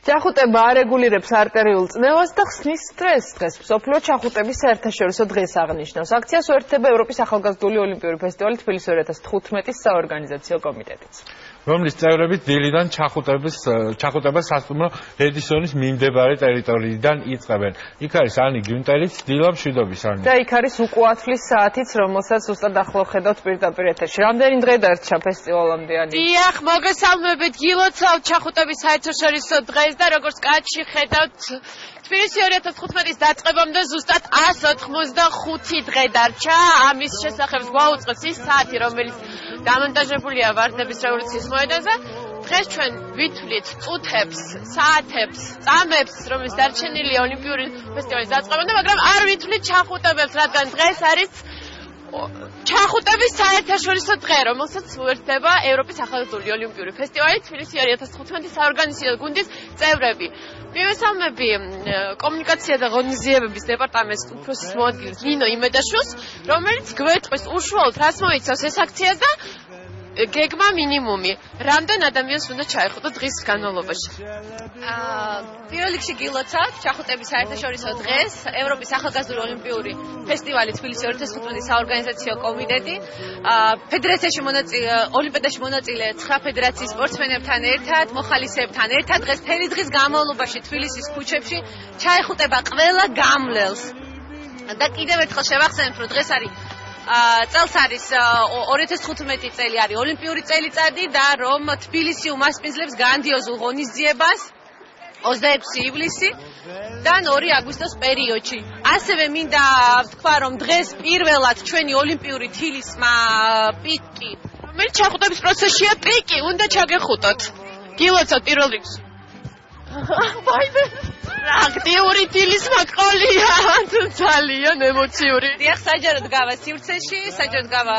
ჩახუტება არეგულირებს არტერიულ წნევას და ხსნის სტრესს. დღეს მსოფლიო ჩახუტების საერთაშორისო დღეს აღნიშნავს. აქციას უერთდება ევროპის ახალგაზრდული ოლიმპიური ფესტივალი თბილისი 2015-ის საორგანიზაციო კომიტეტიც. რომლის წევრები დილიდან ჩახუტებას სასტუმრო ედისონის მიმდებარე ტერიტორიიდან იწყებენ. იქ არის ანი გიუნტერიც, დილა მშვიდობის ანი. და იქ არის უკუათვლის საათიც, რომელსაც ზუსტად ახლა ხედავთ პირდაპირ ეთერში. რამდენი დღე დარჩა ფესტივალამდე ანი? დიახ, მოგესალმებით, გილოცავთ ჩახუტების საერთაშორისო დღეს და როგორც კაცში ხედავთ თბილისი 2015-ის დაწყებამდე ზუსტად 185 დღე დარჩა. ამის შესახებ გვაუწყებს ის საათი, რომელიც დამონტაჟებულია ვარდნების რევოლუციის მოედანზე. დღეს ჩვენ ვითვლით წუთებს, საათებს, წამებს, რომელიც დარჩენილია ოლიმპიური ფესტივალის დაწყებამდე, მაგრამ არ ვითვლით ჩახუტებებს, რადგან დღეს არის ჩახუტების საერთაშორისო დღე, რომელსაც უერთდება ევროპის ახალგაზრდული ოლიმპიური ფესტივალი თბილისი 2015-ის საორგანიზაციო გუნდის წევრები. მივესალმები კომუნიკაცია და ღონისძიებების დეპარტამენტის უფროსის მოადგილეს ნინო იმედაშვილს, რომელიც გვეტყვის უშუალოდ რას მოიცავს ეს აქცია და გეგმა მინიმუმი. რამდენ ადამიანს უნდა ჩაეხუტო დღის განმავლობაში? პირველ რიგში გილოცავთ ჩახუტების საერთაშორისო დღეს, ევროპის ახალგაზრდული ოლიმპიური ფესტივალი თბილისი 2015-ის საორგანიზაციო კომიტეტი, ფედერაციაში ოლიმპიადაში მონაწილე 9 ფედერაციის სპორტსმენებთან ერთად, მოხალისეებთან ერთად დღეს მთელი დღის განმავლობაში თბილისის ქუჩებში ჩაეხუტება ყველა გამლელს. და კიდევ ერთხელ შევახსენებთ, რომ დღეს არის წელს არის 2015 წელი არის ოლიმპიური წელიწადი და რომ თბილისი უმასპინძლებს გრანდიოზულ ღონისძიებას 26 ივლისიდან 2 აგვისტოს პერიოდში. ასევე მინდა ვთქვა, რომ დღეს პირველად ჩვენი ოლიმპიური თილისმა პიკი, რომელიც ჩახუტების პროცესშია პიკი, უნდა ჩაგეხუტოთ. გილოცავთ პირველ რიგში. აქტიური თილის მაკოლია, ძალიან ემოციური. დიახ, საჯაროდ გავა სივრცეში, საჯაროდ გავა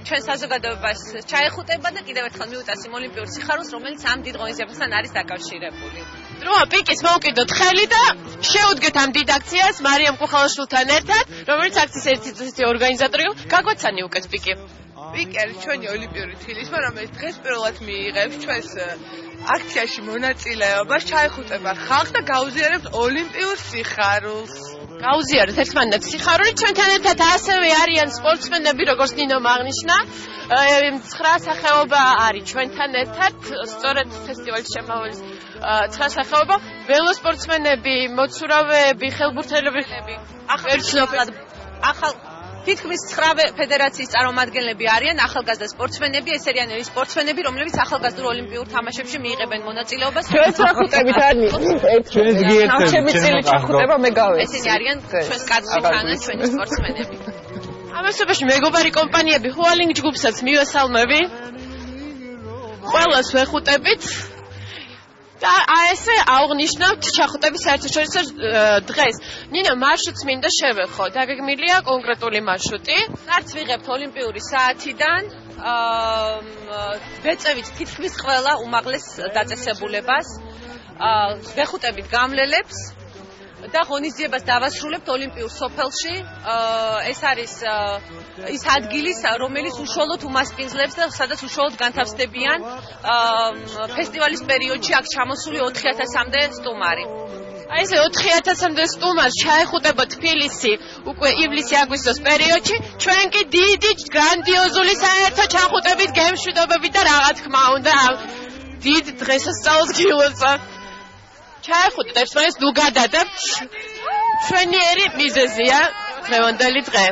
ჩვენ საზოგადოებას ჩაეხუტება და კიდევ ერთხელ მიუწას იმ ოლიმპიურ სიხარულს, რომელიც ამ დიდ ღონისძიებასთან არის დაკავშირებული. დროა პიკის მოვკიდოთ ხელი და შეუდგეთ ამ დიდ აქციას მარიამ კუხალაშვილთან ერთად, რომელიც აქციის ერთ-ერთი ორგანიზატორია. გაგვაცანი უკეთ პიკი. პიკი არის ჩვენი ოლიმპიური თილისმა, რომელიც დღეს პირველად მიიღებს ჩვენს აქციაში მონაწილეობას, ჩაეხუტება ხალხს და გაუზიარებს ოლიმპიურ სიხარულს. გაუზიარეთ ერთმანეთს სიხარული. ჩვენთან ერთად ასევე არიან სპორტსმენები, როგორც ნინომ აღნიშნა. 9 სახეობა არის ჩვენთან ერთად, სწორედ ფესტივალის შემავლის 9 სახეობა. ველოსპორტსმენები, მოცურავეები, ხელბურთელები, თითქმის 9 ფედერაციის წარმომადგენლები არიან ახალგაზრდა სპორტსმენები, ეს არიან სპორტსმენები, რომლებიც ახალგაზრდულ ოლიმპიურ თამაშებში მიიღებენ მონაწილეობას. ჩვენ ჩახუტებით არის ჩემი წილი ჩახუტება მე გავეცი. ესენი არიან ჩვენს კაცში თანა ჩვენი სპორტსმენები. ამასობაში მეგობარი კომპანიები ჰუალინგ ჯგუფსაც მივესალმები. ყველას ვეხუტებით. და ესე აღნიშნავთ ჩახუტების საერთაშორისო დღეს. ნინო, მარშრუტს მინდა შევეხო. დაგეგმილია კონკრეტული მარშრუტი. არც ვიღებთ ოლიმპიური საათიდან ვეწევით თითქმის ყველა უმაღლეს დაწესებულებას. ვეხუტებით გამლელებს და ღონისძიებას დავასრულებთ ოლიმპიურ სოფელში. ეს არის ის ადგილი, რომელიც უშუალოდ უმასპინძლებს და სადაც უშუალოდ განთავსდებიან ფესტივალის პერიოდში აქ ჩამოსული 4000-მდე სტუმარი. აი ესე 4000-მდე სტუმარს ჩაეხუტება თბილისი უკვე ივლისი-აგვისტოს პერიოდში. ჩვენ კი დიდი გრანდიოზული საერთო ჩახუტებით გემშვიდობებით და რა თქმა უნდა დიდ დღესასწაულს გილოცავთ. ჩაეხუტეთ ერთმანეთს ნუ გადადებთ. ჩვენიერი მიზეზია დღევანდელი დღე.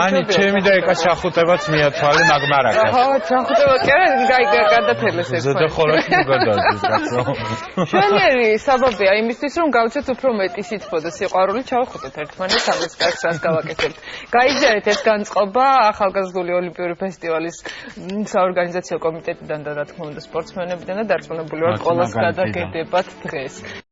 ანი, ჩემი და ეკა ჩახუტებაც მიათვალე მაგმარაკა. ჩახუტება კი არა, გადათელეს ეს. ზედა ხოლმე გადადის კაცო. ჩვენიერი საბაბია იმისთვის, რომ გავჩეთ უფრო მეტი სითბო და სიყვარული ჩავხუტოთ ერთმანეთს, ამას კარგს რას გავაკეთებთ. გაიზიარეთ ეს განწყობა ახალგაზრდული ოლიმპიური ფესტივალის საორგანიზაციო კომიტეტიდან და რა თქმა უნდა სპორტსმენებიდან და დარწმუნებული ვარ, ყველას გადაგედებათ დღეს.